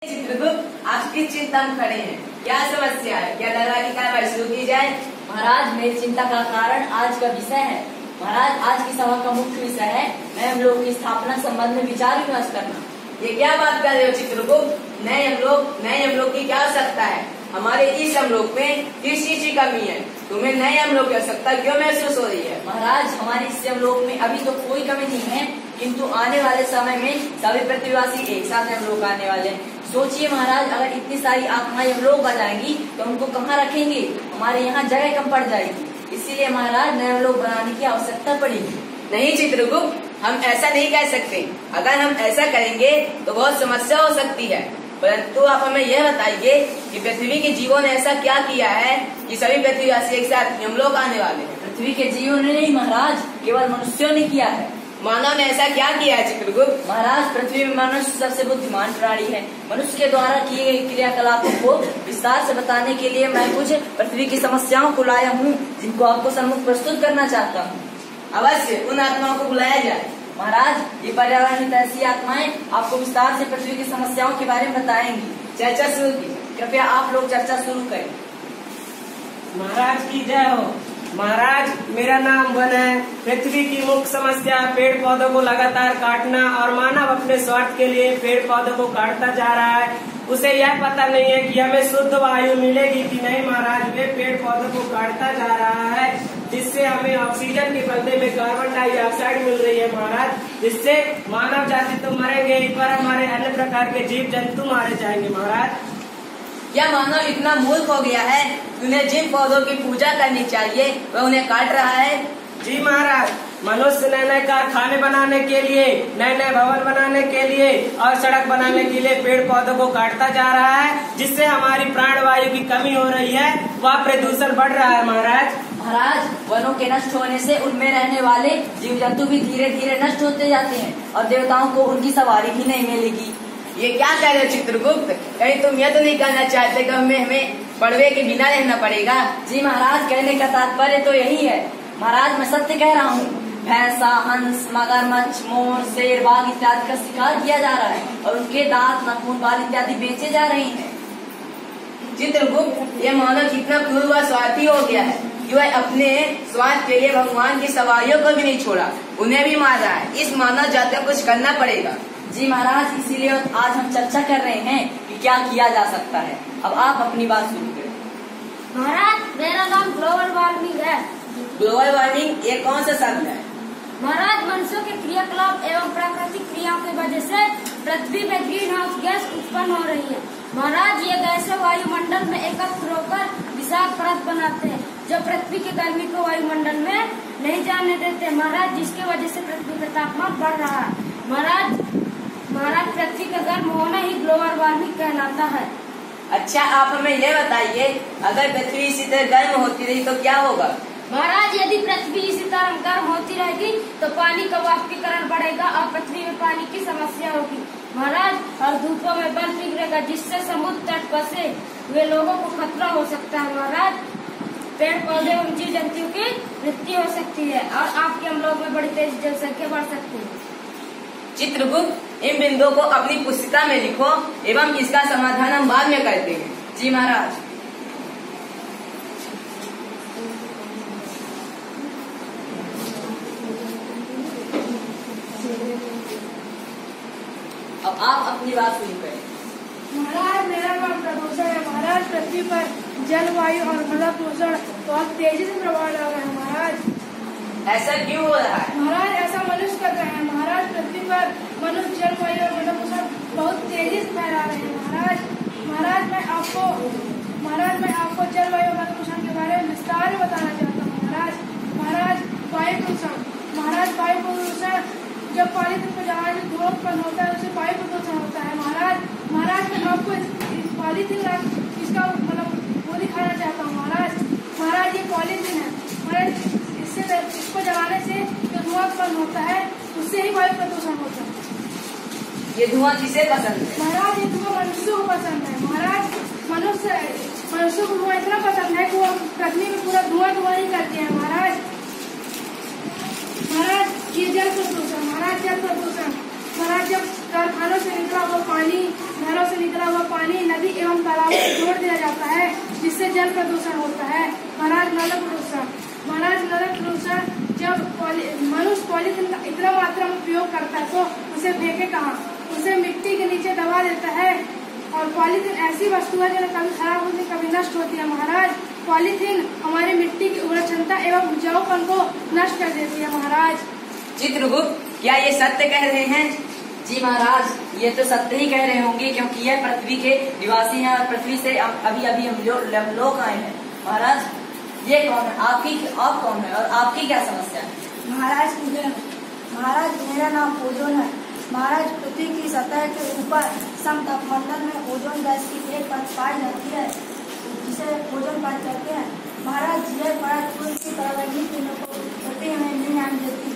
चित्रगुप्त आप किस चिंता में खड़े हैं? क्या समस्या है? क्या लगा कि कार्रवाई शुरू की जाए? महाराज, मेरी चिंता का कारण आज का विषय है। महाराज, आज की सभा का मुख्य विषय है नए अमलोक की स्थापना संबंध में विचार विमर्श करना। ये क्या बात कर रहे हो चित्रगुप्त? नए अमलोक की क्या आवश्यकता है? हमारे इस अमलोक में किस चीज की कमी है? तुम्हें नए अमलोक की आवश्यकता क्यों महसूस हो रही है? महाराज, हमारे इस अमलोक में अभी तो कोई कमी नहीं है, किंतु आने वाले समय में सभी पृथ्वीवासी एक साथ अमलोक आने वाले हैं। सोचिए महाराज, अगर इतनी सारी आत्माएं अमलोक आ जाएंगी तो उनको कहाँ रखेंगे? हमारे यहाँ जगह कम पड़ जाएगी। इसीलिए महाराज नए अमलोक बनाने की आवश्यकता पड़ेगी। नहीं चित्रगुप्त, हम ऐसा नहीं कह सकते। अगर हम ऐसा करेंगे तो बहुत समस्या हो सकती है। परंतु आप हमें यह बताइए कि पृथ्वी के जीवों ने ऐसा क्या किया है कि सभी पृथ्वीवासी एक साथ यमलोक आने वाले हैं? पृथ्वी के जीवों ने नहीं महाराज, केवल मनुष्यों ने किया है। मानव ने ऐसा क्या किया है चित्रगुप्त? महाराज, पृथ्वी में मनुष्य सबसे बुद्धिमान प्राणी है। मनुष्य के द्वारा किए गए क्रियाकलापों को विस्तार से बताने के लिए मैं कुछ पृथ्वी की समस्याओं को लाया हूँ, जिनको आपको सम्मुख प्रस्तुत करना चाहता हूँ। अवश्य, उन आत्माओं को बुलाया जाए। महाराज, ये पर्यावरण ऐसी आत्माएं आपको विस्तार से पृथ्वी की समस्याओं के बारे में बताएंगी। चर्चा शुरू कीजिए। कृपया आप लोग चर्चा शुरू करें। महाराज की जय हो। महाराज, मेरा नाम वन है। पृथ्वी की मुख्य समस्या पेड़ पौधों को लगातार काटना और मानव अपने स्वार्थ के लिए पेड़ पौधों को काटता जा रहा है। उसे यह पता नहीं है कि हमें शुद्ध वायु मिलेगी कि नहीं। महाराज, वे पेड़ पौधों को काटता जा रहा है, जिससे हमें ऑक्सीजन के बदले में कार्बन डाइऑक्साइड मिल रही है। महाराज, जिससे मानव जाति तो मरेंगे ही, पर हमारे अन्य प्रकार के जीव जंतु मारे जाएंगे। महाराज, क्या मानव इतना मूर्ख हो गया है? उन्हें जिन पौधों की पूजा करनी चाहिए वह उन्हें काट रहा है। जी महाराज, मनुष्य नए नए कारखाने बनाने के लिए, नए नए भवन बनाने के लिए और सड़क बनाने के लिए पेड़ पौधों को काटता जा रहा है, जिससे हमारी प्राणवायु की कमी हो रही है, वह प्रदूषण बढ़ रहा है। महाराज, वनों के नष्ट होने से उनमें रहने वाले जीव जंतु भी धीरे धीरे नष्ट होते जाते हैं और देवताओं को उनकी सवारी भी नहीं मिलेगी। ये क्या कह रहे हो चित्रगुप्त? कहीं तुम यह तो नहीं कहना चाहते कि हमें पड़वे के बिना रहना पड़ेगा? जी महाराज, कहने का तात्पर्य तो यही है। महाराज, मैं सत्य कह रहा हूँ। भैंसा, हंस, मगरमच्छ, मोर, शेर, बाघ इत्यादि का शिकार किया जा रहा है और उनके दांत, नाखून, बाल इत्यादि बेचे जा रहे हैं। चित्रगुप्त, यह मानव कितना क्रूर व स्वार्थी हो गया है कि वह अपने स्वार्थ के लिए भगवान की सवारियों को भी नहीं छोड़ा, उन्हें भी मार रहा है। इस मानव जाति को कुछ करना पड़ेगा। जी महाराज, इसीलिए आज हम चर्चा कर रहे हैं कि क्या किया जा सकता है। अब आप अपनी बात शुरू करें। महाराज, मेरा नाम ग्लोबल वार्मिंग है। ग्लोबल वार्मिंग ये कौन सा शब्द है? महाराज, मनुष्यों के क्रियाकलाप एवं प्राकृतिक क्रियाओं की वजह से पृथ्वी में ग्रीन हाउस गैस उत्पन्न हो रही है। महाराज, ये गैसें वायुमंडल में एकत्र होकर विशाल परत बनाते हैं, जो पृथ्वी की गर्मी को वायुमंडल में नहीं जाने देते। महाराज, जिसके वजह से पृथ्वी का तापमान बढ़ रहा है। महाराज, पृथ्वी का गर्म होना ही ग्लोबल वार्मिंग कहलाता है। अच्छा, आप हमें यह बताइए, अगर पृथ्वी इसी तरह गर्म होती रही तो क्या होगा? महाराज, यदि पृथ्वी इसी तरह गर्म होती रहेगी तो पानी का वाष्पीकरण बढ़ेगा और पृथ्वी में पानी की समस्या होगी। महाराज, और धूपों में बर्फ पिघलेगा, जिससे समुद्र तट बसे हुए लोगों को खतरा हो सकता है। महाराज, पेड़ पौधे एवं जीव जंतु की मृत्यु हो सकती है और आपके अमलोक में बड़ी तेजी जनसंख्या बढ़ सकती है। चित्रगुप्त, इन बिंदुओं को अपनी पुस्तिका में लिखो एवं इसका समाधान हम बाद में करते हैं। जी महाराज। अब आप अपनी बात शुरू करें। महाराज, मेरा नाम प्रदूषण है। महाराज, पृथ्वी पर जलवायु और मृदा प्रदूषण बहुत तेजी से प्रभाव डाल रहा है। महाराज, ऐसा क्यों हो रहा है? महाराज, ऐसा मनुष्य कर रहे हैं। महाराज, पृथ्वी पर मनुष्य जलवायु और मृदा प्रदूषण बहुत तेजी से फैला रहे हैं। महाराज, मैं आपको जलवायु और मृदा प्रदूषण के बारे में विस्तार में बताना चाहता हूँ। महाराज, वायु प्रदूषण। महाराज, वायु प्रदूषण जब पॉलीथीन को जलाने से धुआं उत्पन्न होता है, उसे वायु प्रदूषण होता है। महाराज, मैं आपको इस पॉलीथीन का इसका मतलब वो दिखाना चाहता हूँ। महाराज, ये पॉलीथीन है। महाराज, इसको जलाने से जो धुआं उत्पन्न होता है, उससे ही वायु प्रदूषण होता है। ये धुआं किसे पसंद है? महाराज, ये धुआं मनुष्य को पसंद है। महाराज, मनुष्य को धुआं इतना पसंद है कि वो पृथ्वी में पूरा धुआं ही करते हैं। महाराज, ये जल प्रदूषण। महाराज, जब कारखानों से निकला हुआ पानी, घरों से निकला हुआ एवं तालाबों को जोड़ दिया जाता है, जिससे जल प्रदूषण होता है। महाराज नल प्रदूषण जब मनुष्य पॉलीथीन का इतना मात्रा में उपयोग करता है तो उसे फेंके कहाँ, उसे मिट्टी के नीचे दबा देता है। और पॉलीथीन ऐसी वस्तु है जो कभी खराब होती है, कभी नष्ट होती है। महाराज पॉलीथीन हमारी मिट्टी की उर्वरक क्षमता एवं उपजाऊपन को नष्ट कर देती है। महाराज चित्रगुप्त, क्या ये सत्य कह रहे हैं? जी महाराज, ये तो सत्य ही कह रहे होंगे, क्योंकि यह पृथ्वी के निवासी हैं और पृथ्वी से अभी अभी हम लोग आए हैं। महाराज ये कौन है? आप कौन है और आपकी क्या समस्या है? महाराज मेरा नाम ओजोन है। महाराज पृथ्वी की सतह के ऊपर समतापमंडल में ओजोन गैस की एक परत पाई जाती है, जिसे ओजोन परत कहते हैं। महाराज यह परत सूर्य की परावैंगिक किरणों को पृथ्वी में नहीं आने देती,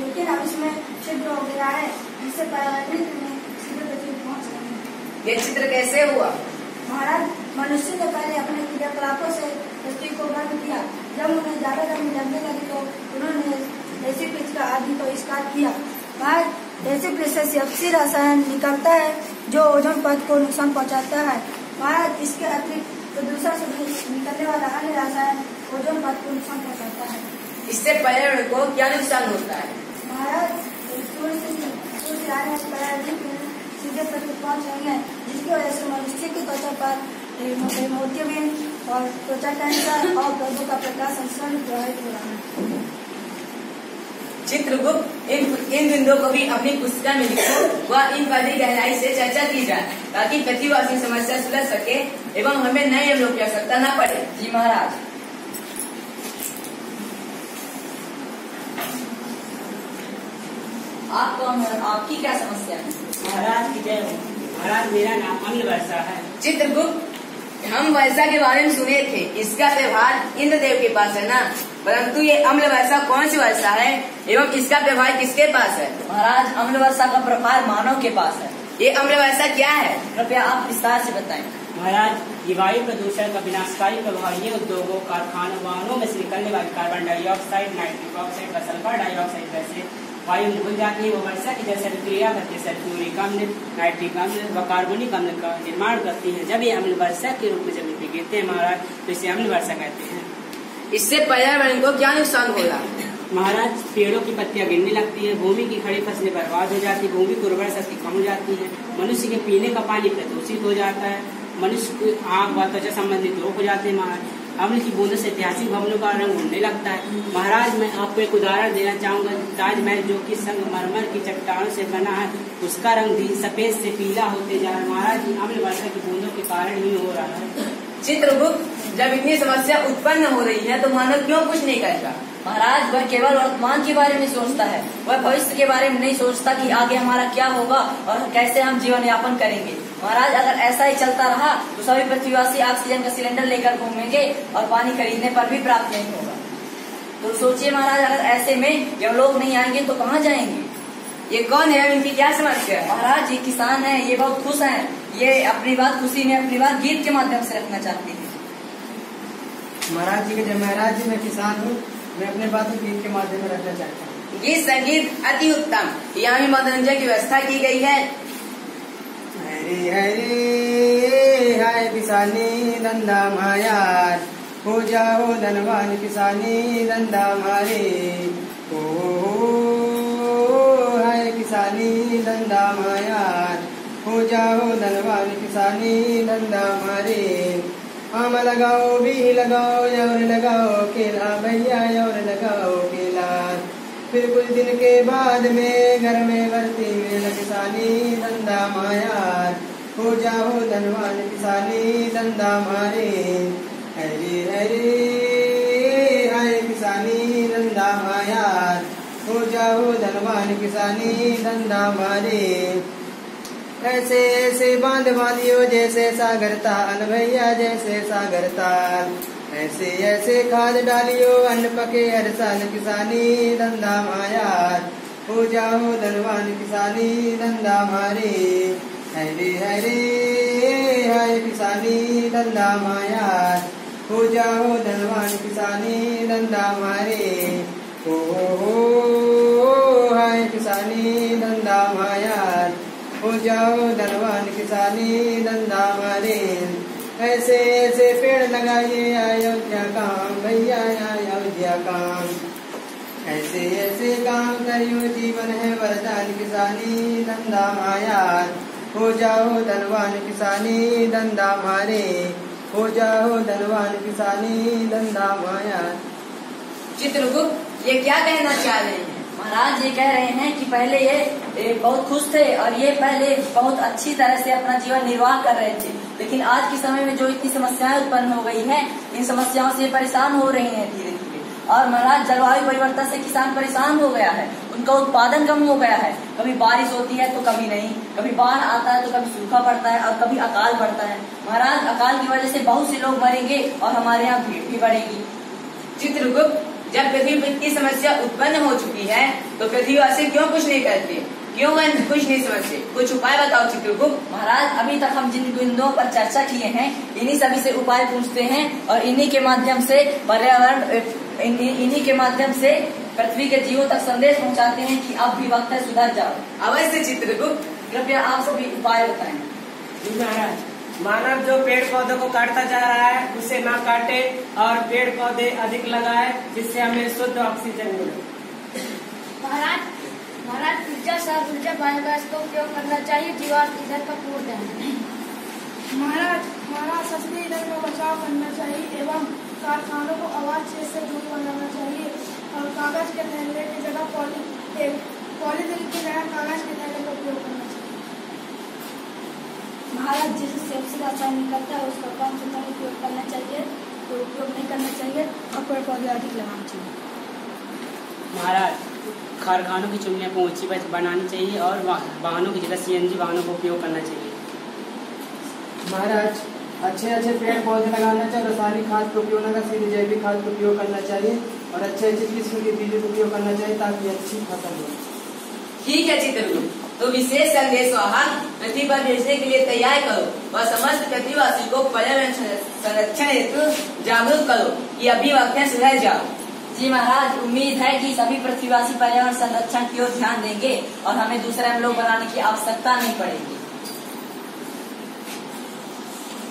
लेकिन अब इसमें छिद्र हो गया है, जिससे परावैंगिक किरणें सीधे पृथ्वी पहुँच रही है। ये चित्र कैसे हुआ? महाराज मनुष्य ने पहले अपने क्रियाकलापों से पृथ्वी को गर्म किया। जब उन्हें ज्यादा गर्मी लगने लगी तो उन्होंने एसिड का आदि को आविष्कार किया। महाराज एसिड से सीएफसी रसायन निकलता है जो ओजोन परत को नुकसान पहुंचाता है। महाराज इसके अतिरिक्त प्रदूषण से निकलने वाला अन्य रसायन ओजोन परत को नुकसान पहुंचाता है। इससे पर्यावरण को क्या नुकसान होता है? महाराज सूर्य से आने वाली परावैंगिक किरणें सीधे पृथ्वी पहुंच रही है, जिसकी वजह से मनुष्य की त्वचा पर मोतियाबिंद और त्वचा कैंसर और पौधों का प्रकाश संश्लेषण प्रभावित हो रहा है। चित्रगुप्त, इन बिंदुओं को भी अपनी पुस्तिका में लिखो व इन पर भी गहराई से चर्चा की जाए, ताकि पृथ्वीवासी समस्या सुलझ सके एवं हमें नए लोग की आवश्यकता न पड़े। जी महाराज। आप कौन है? आपकी क्या समस्या है? महाराज की जय हो। महाराज मेरा नाम अम्ल वर्षा है। चित्रगुप्त, हम वर्षा के बारे में सुने थे, इसका व्यवहार इंद्रदेव के पास है ना, परंतु ये अम्ल वर्षा कौन सी वर्षा है एवं इसका व्यवहार किसके पास है? महाराज अम्ल वर्षा का प्रभाव मानव के पास है। ये अम्ल वर्षा क्या है? कृपया आप विस्तार से बताएं। महाराज ये वायु प्रदूषण का विनाशकारी प्रभाव ये उद्योगों, कारखानों, वाहनों में से निकलने वाली कार्बन डाइऑक्साइड, नाइट्रिक ऑक्साइड व सल्फर डाइऑक्साइड जैसे वायु में घुल जाती है। वो वर्षा की जैसे क्रिया करके सल्फ्यूरिक अम्ल, नाइट्रिक अम्ल व कार्बोनिक अम्ल का निर्माण करती है। जब ये अम्ल वर्षा के रूप में जमीन पर गिरते हैं महाराज, तो इसे अम्ल वर्षा कहते हैं। इससे पर्यावरण को क्या नुकसान होगा? महाराज पेड़ों की पत्तियां गिरने लगती है, भूमि की खड़ी फसलें बर्बाद हो जाती है, भूमि की उर्वरा शक्ति कम हो जाती है, मनुष्य के पीने का पानी प्रदूषित हो जाता है, मनुष्य की आंख व त्वचा संबंधित रोग हो जाते हैं। महाराज अम्ल की बूंदों से ऐतिहासिक भवनों का रंग उड़ने लगता है। महाराज मैं आपको एक उदाहरण देना चाहूंगा। ताजमहल जो कि संगमरमर की चट्टानों से बना है, उसका रंग भी सफेद से पीला होते जा रहा है। महाराज अम्ल वर्षा की बूंदों के कारण ही हो रहा है। चित्रगुप्त, जब इतनी समस्या उत्पन्न हो रही है तो मानव क्यों कुछ नहीं करता? महाराज वह केवल वर्तमान के बारे में सोचता है, वह भविष्य के बारे में नहीं सोचता कि आगे हमारा क्या होगा और कैसे हम जीवन यापन करेंगे। महाराज अगर ऐसा ही चलता रहा तो सभी पृथ्वीवासी ऑक्सीजन का सिलेंडर लेकर घूमेंगे और पानी खरीदने पर भी प्राप्त नहीं होगा। तो सोचिए महाराज, अगर ऐसे में जब लोग नहीं आएंगे तो कहाँ जाएंगे? ये कौन है, इनकी क्या समस्या है? महाराज ये किसान है, ये बहुत खुश हैं, ये अपनी बात खुशी में अपनी बात गीत के माध्यम से रखना चाहते हैं। महाराज जी के जय। महाराज जी मैं किसान हूँ, मैं अपने बात को गीत के माध्यम में रखना चाहता हूँ। गीत संगीत अति उत्तम, यहाँ भी मनोरंजन की व्यवस्था की गई है। हरे हरे हाय किसानी धंधा मायार, हो जाओ धनवान किसानी धंधा मारे। ओ हाय किसानी धंधा मायार, हो जाओ धनवान किसानी धंधा मारे। आम लगाओ भी लगाओ और लगाओ केला भैया और लगाओ केला। फिर कुछ दिन के बाद में घर में भर्ती में किसानी धंधा मायार, हो जाओ धनवान किसानी धंधा मारे। हरे हरे हाय किसानी धंधा मायार, हो जाओ धनवान किसानी धंधा मारे। ऐसे ऐसे बांध बांधियो जैसे सागर ताल भैया जैसे सागर ताल, ऐसे ऐसे खाद डालियो अन्न पके हर साल किसानी धंधा मायार, हो जाओ धनवान किसानी धंधा मारे। हरे हरे हाय किसानी धंधा मायार, हो जाओ धनवान किसानी धंधा मारे। ओ हाय किसानी धंधा मायार, हो जाओ धनवान किसानी धंधा मारे। ऐसे ऐसे पेड़ लगाइए अयोध्या काम भैया अयोध्या काम। ऐसे ऐसे काम करियो जीवन है वरदान किसानी धंधा माया। हो जाओ धनवान किसानी धंधा मारे। हो जाओ धनवान किसानी धंधा माया। चित्रगुप्त ये क्या कहना चाह रहे हैं? महाराज ये कह रहे हैं कि पहले ये बहुत खुश थे और ये पहले बहुत अच्छी तरह से अपना जीवन निर्वाह कर रहे थे, लेकिन आज के समय में जो इतनी समस्याएं उत्पन्न हो गई हैं, इन समस्याओं से परेशान हो रहे हैं धीरे धीरे। और महाराज जलवायु परिवर्तन से किसान परेशान हो गया है, उनका उत्पादन कम हो गया है। कभी बारिश होती है तो कभी नहीं, कभी बाढ़ आता है तो कभी सूखा पड़ता है और कभी अकाल पड़ता है। महाराज अकाल की वजह से बहुत से लोग मरेंगे और हमारे यहाँ भीड़ भी बढ़ेगी। चित्रगुप्त जब पृथ्वी पर इतनी समस्या उत्पन्न हो चुकी है तो पृथ्वीवासी क्यों कुछ नहीं करते? क्यों वह कुछ नहीं समझते? कुछ उपाय बताओ चित्रगुप्त। महाराज अभी तक हम जिन बिंदुओं पर चर्चा किए हैं, इन्हीं सभी से उपाय पूछते हैं और इन्हीं के माध्यम से पर्यावरण, इन्हीं के माध्यम से पृथ्वी के जीवों तक संदेश पहुंचाते हैं कि अब भी वक्त है, सुधर जाओ। अवश्य चित्रगुप्त, कृपया आप सभी उपाय बताएं। जी महाराज, मानव जो पेड़ पौधों को काटता जा रहा है उसे ना काटे और पेड़ पौधे अधिक लगाए, जिससे हमें शुद्ध ऑक्सीजन मिले। महाराज ऊर्जा सौर ऊर्जा बायोगैस का उपयोग करना चाहिए, जीवाश्म ईंधन का उपयोग है। महाराज सस्ते ईंधन का बचाव करना चाहिए एवं कारखानों को आवाज क्षेत्र से दूर बनाना चाहिए और कागज के थैले की जगह पॉलीथीन की जगह कागज के थैले का उपयोग करना चाहिए। महाराज जिसे सबसे रासायनिक करता है उसका कम से कम उपयोग करना चाहिए, तो उपयोग नहीं करना चाहिए और पेड़ पौधे अधिक लगाना चाहिए। महाराज कारखानों की चिमनियों को ऊंची बनानी चाहिए और वाहनों की जगह CNG वाहनों का उपयोग करना चाहिए। महाराज अच्छे अच्छे पेड़ पौधे लगाना चाहिए, रासायनिक खाद का उपयोग न कर सीधे जैविक खाद का उपयोग करना चाहिए और अच्छे अच्छे किस्म के बीज का उपयोग करना चाहिए ताकि अच्छी फसल हो। ठीक है चित्रगुप्त, तो विशेष संदेश वाहन पृथ्वी पर भेजने के लिए तैयार करो और समस्त पृथ्वीवासी को पर्यावरण संरक्षण हेतु जागरूक करो कि अभी वक्त है, सुधर जाओ। जी महाराज, उम्मीद है कि सभी पृथ्वीवासी पर्यावरण संरक्षण की ओर ध्यान देंगे और हमें दूसरे हम लोग बनाने की आवश्यकता नहीं पड़ेगी।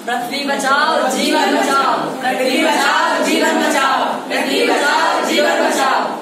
पृथ्वी बचाओ जीवन बचाओ, पृथ्वी बचाओ जीवन बचाओ, पृथ्वी बचाओ जीवन बचाओ।